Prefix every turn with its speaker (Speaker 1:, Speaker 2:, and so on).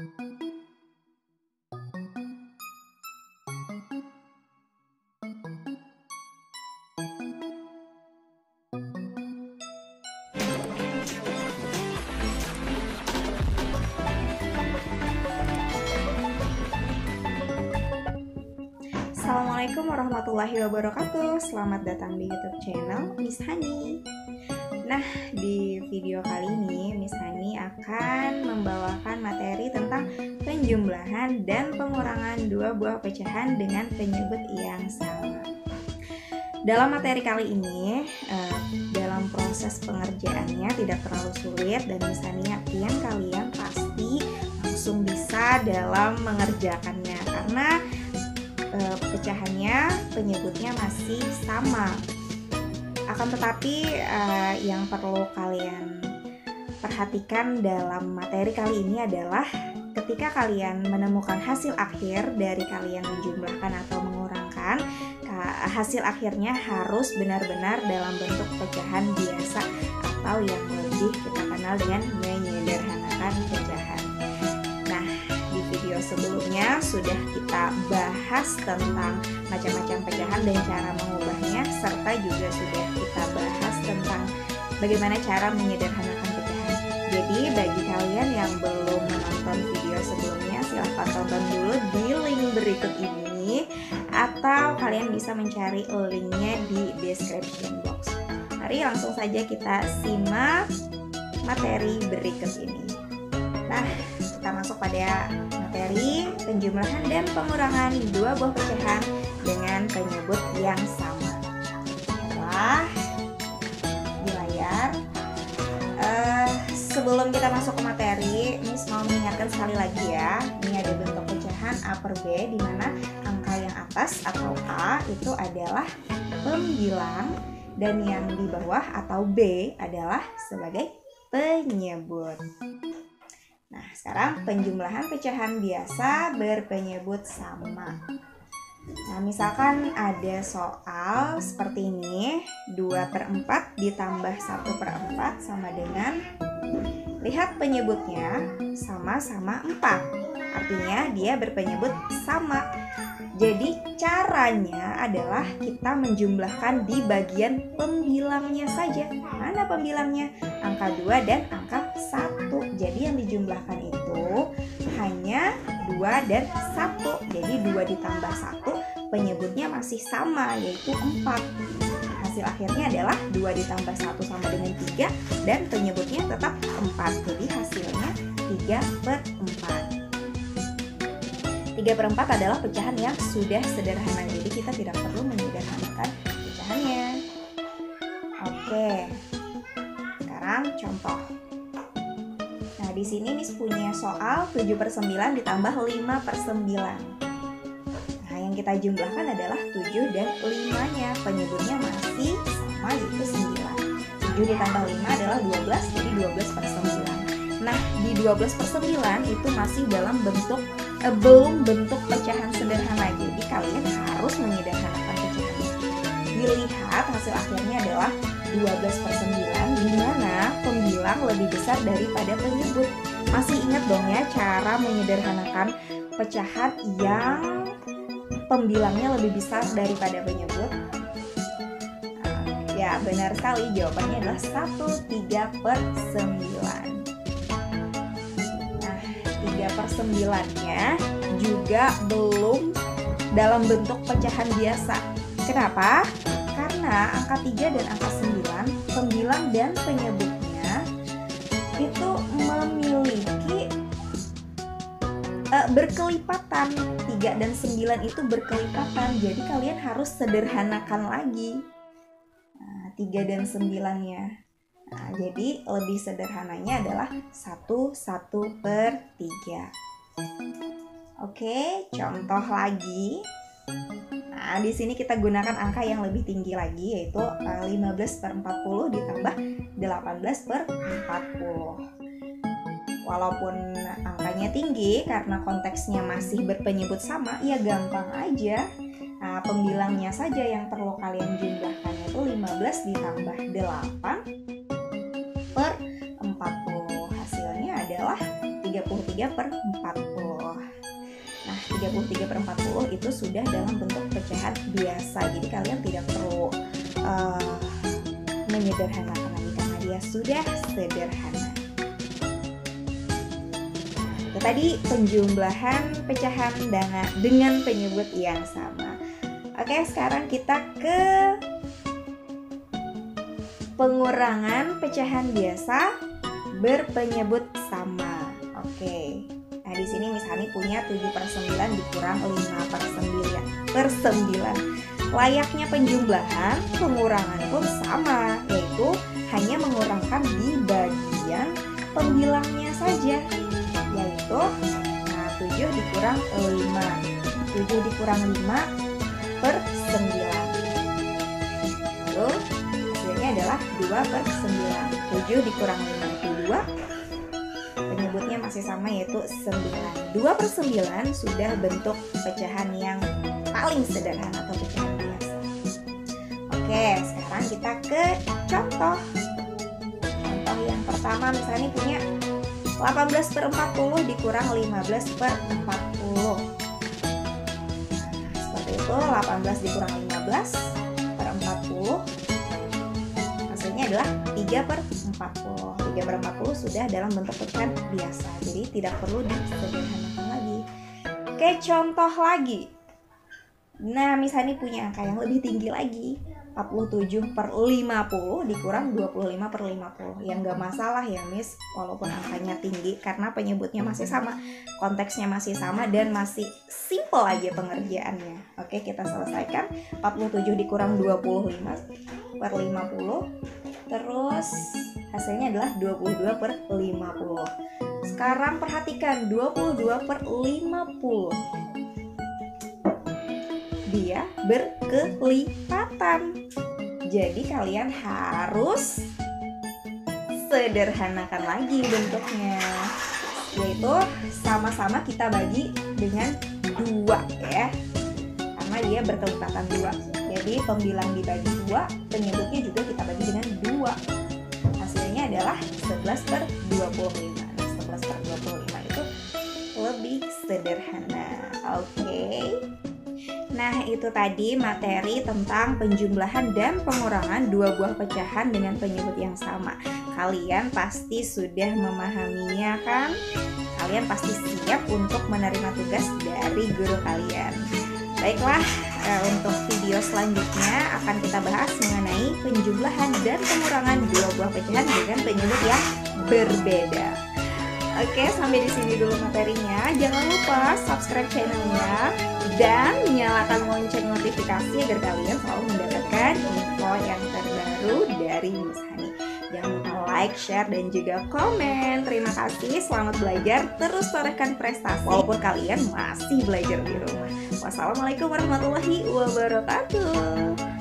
Speaker 1: Assalamualaikum warahmatullahi wabarakatuh. Selamat datang di YouTube channel Miss Hani. Nah, di video kali ini Miss Hani akan membawakan materi tentang penjumlahan dan pengurangan dua buah pecahan dengan penyebut yang sama. Dalam materi kali ini, dalam proses pengerjaannya tidak terlalu sulit dan Miss Hani yakin kalian pasti langsung bisa dalam mengerjakannya karena pecahannya, penyebutnya masih sama. Akan tetapi yang perlu kalian perhatikan dalam materi kali ini adalah ketika kalian menemukan hasil akhir dari kalian menjumlahkan atau mengurangkan, hasil akhirnya harus benar-benar dalam bentuk pecahan biasa atau yang lebih kita kenal dengan menyederhanakan pecahan. Nah, di video sebelumnya sudah kita bahas tentang macam-macam pecahan dan cara mengubahnya, serta juga sudah kita bahas tentang bagaimana cara menyederhanakan pecahan. Jadi bagi kalian yang belum menonton video sebelumnya, silahkan tonton dulu di link berikut ini, atau kalian bisa mencari linknya di description box. Mari langsung saja kita simak materi berikut ini. Nah, kita masuk pada materi penjumlahan dan pengurangan dua buah pecahan dengan penyebut yang sama. Adalah di layar. Sebelum kita masuk ke materi, Miss mau mengingatkan sekali lagi ya. Ini ada bentuk pecahan A per B, di mana angka yang atas atau A itu adalah pembilang dan yang di bawah atau B adalah sebagai penyebut. Nah, sekarang penjumlahan pecahan biasa berpenyebut sama. Nah, misalkan ada soal seperti ini, 2/4 ditambah 1/4 sama dengan, lihat penyebutnya sama-sama 4. Artinya dia berpenyebut sama. Jadi caranya adalah kita menjumlahkan di bagian pembilangnya saja. Mana pembilangnya? Angka 2 dan angka 1. Jadi yang dijumlahkan itu hanya 2 dan 1. Jadi 2 ditambah 1 penyebutnya masih sama, yaitu 4. Hasil akhirnya adalah 2 ditambah 1 sama dengan 3 dan penyebutnya tetap 4. Jadi hasilnya 3/4. 3/4 adalah pecahan yang sudah sederhana, jadi kita tidak perlu menyederhanakan pecahannya. Oke, sekarang contoh. Nah, di sini Miss punya soal 7/9 ditambah 5/9. Nah, yang kita jumlahkan adalah 7 dan 5-nya. Penyebutnya masih sama, yaitu 9. 7 ditambah 5 adalah 12, jadi 12/9. Nah, di 12/9 itu masih dalam bentuk belum bentuk pecahan sederhana, jadi kalian harus menyederhanakan pecahannya. Dilihat hasil akhirnya adalah 12/9, di mana pembilang lebih besar daripada penyebut. Masih ingat dong ya cara menyederhanakan pecahan yang pembilangnya lebih besar daripada penyebut? Ya, benar sekali, jawabannya adalah 1/3/9. 3/9-nya juga belum dalam bentuk pecahan biasa. Kenapa? Karena angka 3 dan angka 9, pembilang dan penyebutnya itu memiliki berkelipatan. 3 dan 9 itu berkelipatan, jadi kalian harus sederhanakan lagi 3 dan 9-nya. Nah, jadi lebih sederhananya adalah 1/3. Oke, contoh lagi. Nah, di sini kita gunakan angka yang lebih tinggi lagi, yaitu 15/40 ditambah 18/40. Walaupun angkanya tinggi, karena konteksnya masih berpenyebut sama, ya gampang aja. Nah, pembilangnya saja yang perlu kalian jumlahkan, yaitu 15 ditambah 8/40. Hasilnya adalah 33 33/40. Nah, 33/40 itu sudah dalam bentuk pecahan biasa. Jadi kalian tidak perlu menyederhanakan lagi karena dia sudah sederhana. Itu tadi penjumlahan pecahan dengan penyebut yang sama. Oke, sekarang kita ke pengurangan pecahan biasa berpenyebut sama. Oke. Nah, di sini misalnya punya 7/9 dikurang 5/9. Layaknya penjumlahan, pengurangan pun sama, yaitu hanya mengurangkan di bagian pembilangnya saja, yaitu 7 dikurang 5. 7 dikurang 5/9. Lalu hasilnya adalah 2/9. 7 dikurang 5 itu 2. Penyebutnya masih sama, yaitu 9. 2/9 sudah bentuk pecahan yang paling sederhana atau pecahan biasa. Oke, sekarang kita ke contoh. Contoh yang pertama misalnya punya 18/40 dikurang 15/40. Seperti itu, 18 dikurang 15/40. Hasilnya adalah 3/40. 3/40 sudah dalam bentuk pecahan biasa, jadi tidak perlu disederhanakan lagi. Oke, contoh lagi. Nah, misalnya punya angka yang lebih tinggi lagi, 47/50 dikurang 25/50. Yang nggak masalah ya, Miss, walaupun angkanya tinggi, karena penyebutnya masih sama, konteksnya masih sama, dan masih simple aja pengerjaannya. Oke, kita selesaikan. 47 dikurang 25/50. Terus hasilnya adalah 22/50. Sekarang perhatikan 22/50. Dia berkelipatan. Jadi kalian harus sederhanakan lagi bentuknya, yaitu sama-sama kita bagi dengan 2 ya, karena dia berkelipatan 2. Jadi pembilang dibagi 2, penyebutnya juga kita bagi dengan 2. Hasilnya adalah 11/25. 11/25 itu lebih sederhana. Oke. Nah, itu tadi materi tentang penjumlahan dan pengurangan dua buah pecahan dengan penyebut yang sama. Kalian pasti sudah memahaminya kan? Kalian pasti siap untuk menerima tugas dari guru kalian. Baiklah, untuk video selanjutnya akan kita bahas mengenai penjumlahan dan pengurangan dua buah pecahan dengan penyebut yang berbeda. Oke, sampai di sini dulu materinya. Jangan lupa subscribe channelnya dan nyalakan lonceng notifikasi agar kalian selalu mendapatkan info yang terbaru dari Miss Hani. Jangan lupa like, share, dan juga komen. Terima kasih, selamat belajar, terus torehkan prestasi walaupun kalian masih belajar di rumah. Wassalamualaikum warahmatullahi wabarakatuh.